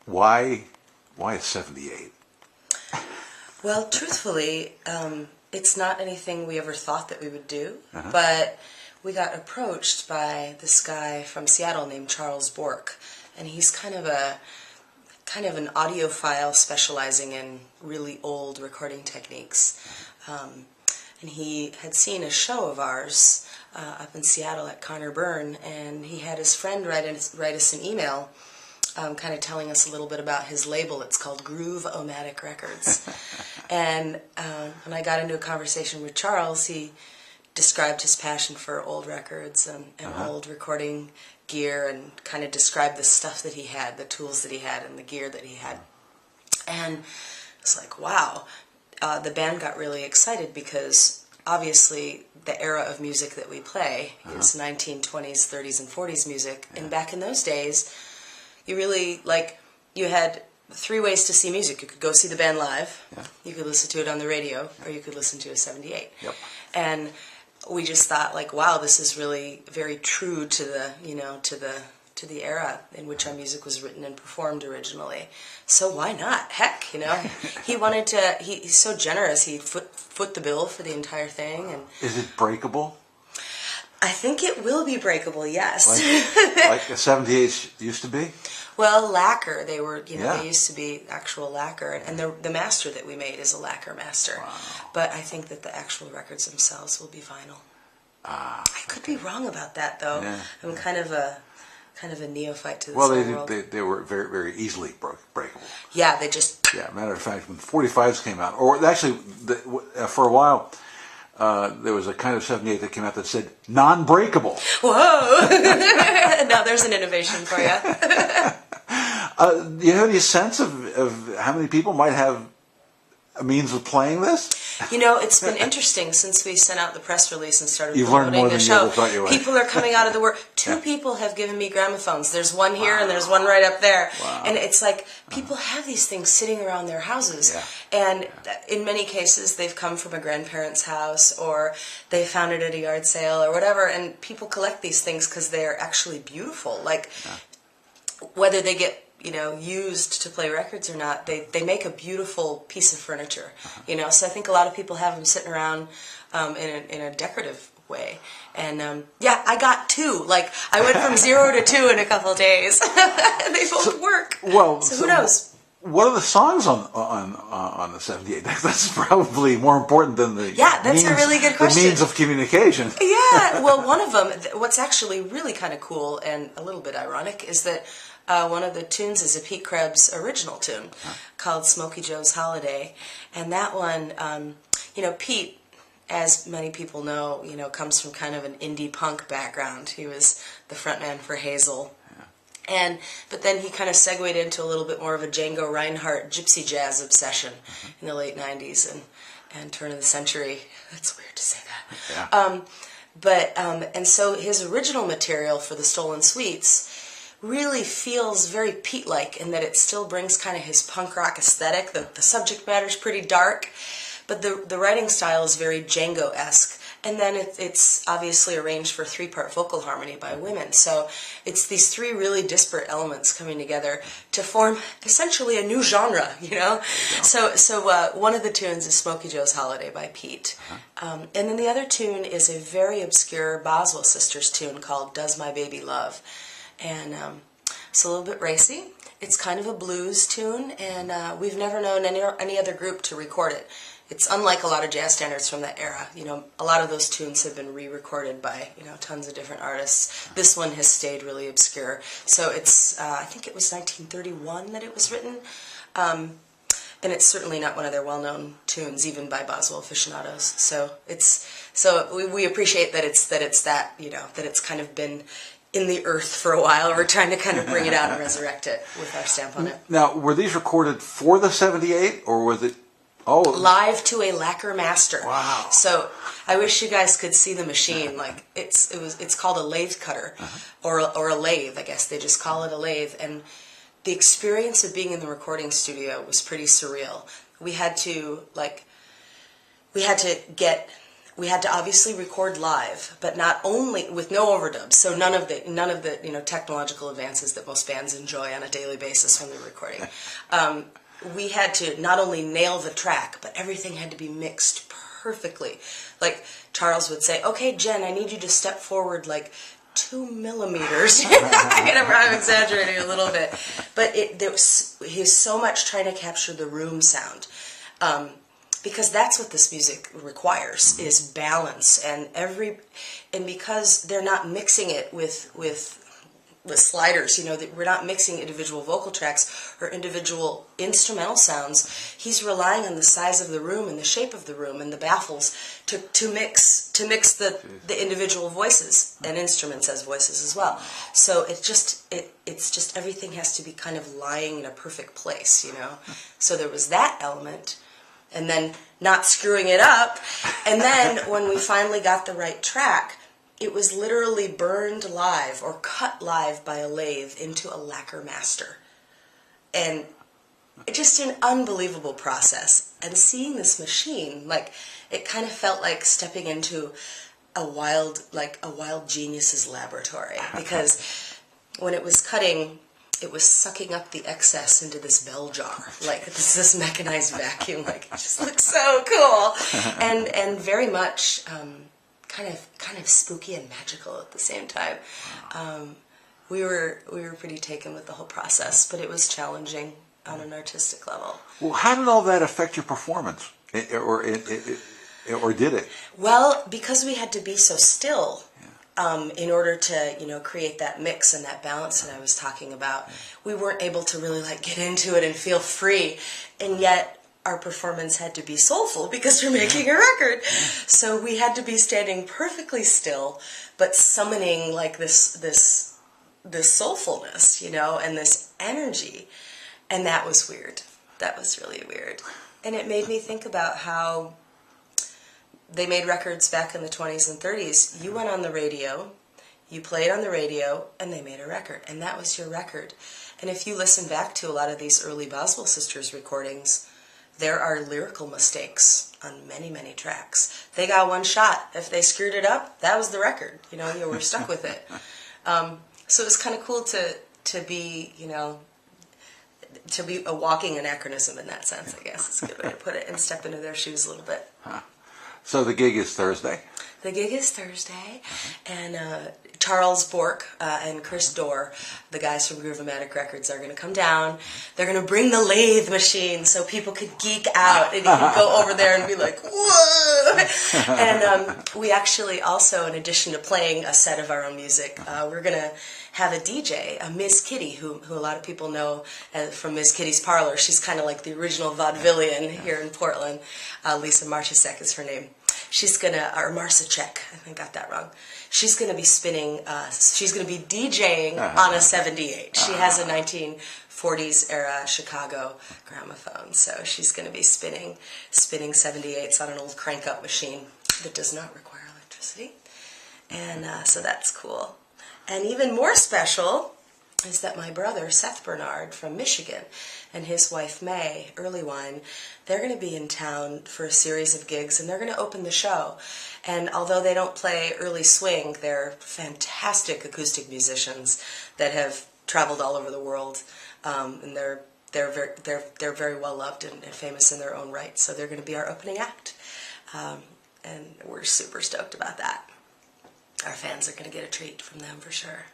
why is 78? Well, truthfully, it's not anything we ever thought that we would do, but we got approached by this guy from Seattle named Charles Bork, and he's kind of an audiophile specializing in really old recording techniques. And he had seen a show of ours up in Seattle at Conner Burn, and he had his friend write us an email kind of telling us a little bit about his label. It's called Groove-O-Matic Records. And when I got into a conversation with Charles, he described his passion for old records and old recording gear, and kind of described the stuff that he had, the tools that he had, and the gear that he had. And it's like, wow. The band got really excited because obviously the era of music that we play is 1920s, 30s, and 40s music. And back in those days, you really, you had three ways to see music. You could go see the band live, you could listen to it on the radio, or you could listen to a 78. Yep. And we just thought, wow, this is really very true to the, to the era in which our music was written and performed originally. So why not? Heck, he wanted to. He's so generous. He foot the bill for the entire thing. And is it breakable? I think it will be breakable. Yes. Like a 78 used to be. Well, lacquer. They were, they used to be actual lacquer, and the master that we made is a lacquer master. Wow. But I think that the actual records themselves will be vinyl. I could be wrong about that, though. Yeah. I'm kind of a neophyte to this world. They were very, very easily breakable. Yeah, they just... Yeah, matter of fact, when 45s came out, or actually, for a while, there was a kind of 78 that came out that said non-breakable. Whoa! Now there's an innovation for you. Do you have any sense of how many people might have a means of playing this? It's been interesting since we sent out the press release and started promoting the show. You people are coming out of the work. Two people have given me gramophones. There's one here and there's one right up there. Wow. And it's like people have these things sitting around their houses. And in many cases, they've come from a grandparent's house, or they found it at a yard sale or whatever. And people collect these things because they're actually beautiful. Whether they get used to play records or not, they make a beautiful piece of furniture, so I think a lot of people have them sitting around in a decorative way. And I got two. I went from 0 to 2 in a couple of days. They both work. Well, so who knows? What are the songs on the 78? That's probably more important than the that's a really good question. The means of communication. Yeah, well, one of them, what's actually really kind of cool and a little bit ironic is that one of the tunes is a Pete Krebs original tune called Smokey Joe's Holiday. And that one, Pete, as many people know, comes from kind of an indie punk background. He was the frontman for Hazel. But then he kind of segued into a little bit more of a Django Reinhardt gypsy jazz obsession in the late 90s and turn of the century. That's weird to say that. Yeah. And so his original material for the Stolen Sweets really feels very Pete-like in that it still brings kind of his punk rock aesthetic. The subject matter's pretty dark, but the writing style is very Django-esque. And then it's obviously arranged for 3-part vocal harmony by women. So it's these three really disparate elements coming together to form essentially a new genre, So one of the tunes is Smokey Joe's Holiday by Pete. And then the other tune is a very obscure Boswell Sisters tune called Does My Baby Love? And it's a little bit racy. It's kind of a blues tune, and we've never known any other group to record it. It's unlike a lot of jazz standards from that era. A lot of those tunes have been re-recorded by, tons of different artists. This one has stayed really obscure. So it's, I think it was 1931 that it was written. And it's certainly not one of their well-known tunes, even by Boswell aficionados. So we appreciate that that it's kind of been in the earth for a while. We're trying to kind of bring it out and resurrect it with our stamp on it. Now, were these recorded for the 78, or was it... live to a lacquer master. Wow. So I wish you guys could see the machine. It's called a lathe cutter, or a lathe, I guess. They just call it a lathe. And the experience of being in the recording studio was pretty surreal. We had to we had to obviously record live, but not only with no overdubs. So none of the technological advances that most bands enjoy on a daily basis when they're recording. We had to not only nail the track, but everything had to be mixed perfectly. Like Charles would say, "Okay, Jen, I need you to step forward like 2 millimeters." I'm exaggerating a little bit, but he was so much trying to capture the room sound. Because that's what this music requires, is balance, and because they're not mixing it with sliders, we're not mixing individual vocal tracks or individual instrumental sounds. He's relying on the size of the room and the shape of the room and the baffles to mix the individual voices, and instruments as voices as well. So it's just everything has to be kind of lying in a perfect place, So there was that element. And then not screwing it up. And then when we finally got the right track, it was literally burned live or cut live by a lathe into a lacquer master. And it's just an unbelievable process. And seeing this machine, it kind of felt like stepping into a wild genius's laboratory. Because when it was cutting, it was sucking up the excess into this bell jar, this mechanized vacuum. It just looked so cool, and very much kind of spooky and magical at the same time. We were pretty taken with the whole process, but it was challenging on an artistic level. Well, how did all that affect your performance, or did it? Well, because we had to be so still. In order to, create that mix and that balance that I was talking about, we weren't able to really get into it and feel free, and yet our performance had to be soulful because we're making a record. So we had to be standing perfectly still, but summoning this soulfulness, and this energy, and that was weird. That was really weird, and it made me think about how they made records back in the 20s and 30s. You went on the radio, you played on the radio, and they made a record, and that was your record. And if you listen back to a lot of these early Boswell Sisters recordings, there are lyrical mistakes on many, many tracks. They got one shot. If they screwed it up, that was the record. You were stuck with it. So it was kind of cool to be, to be a walking anachronism in that sense, I guess is a good way to put it, and step into their shoes a little bit. Huh. So the gig is Thursday? The gig is Thursday, and Charles Bork and Chris Dorr, the guys from Groovomatic Records, are going to come down. They're going to bring the lathe machine so people could geek out, and you can go over there and be like, whoa! And we actually also, in addition to playing a set of our own music, we're going to have a DJ, Ms. Kitty, who a lot of people know from Ms. Kitty's Parlor. She's kind of like the original vaudevillian here in Portland. Lisa Marchesek is her name. She's gonna, or Marcicek, I think I got that wrong. She's gonna be spinning, she's gonna be DJing on a 78. She has a 1940s era Chicago gramophone, so she's gonna be spinning 78s on an old crank-up machine that does not require electricity. And so that's cool. And even more special is that my brother, Seth Bernard from Michigan, and his wife, May Earlywine, they're going to be in town for a series of gigs, and they're going to open the show. And although they don't play early swing, they're fantastic acoustic musicians that have traveled all over the world, and they're very well loved and famous in their own right. So they're going to be our opening act, and we're super stoked about that. Our fans are going to get a treat from them for sure.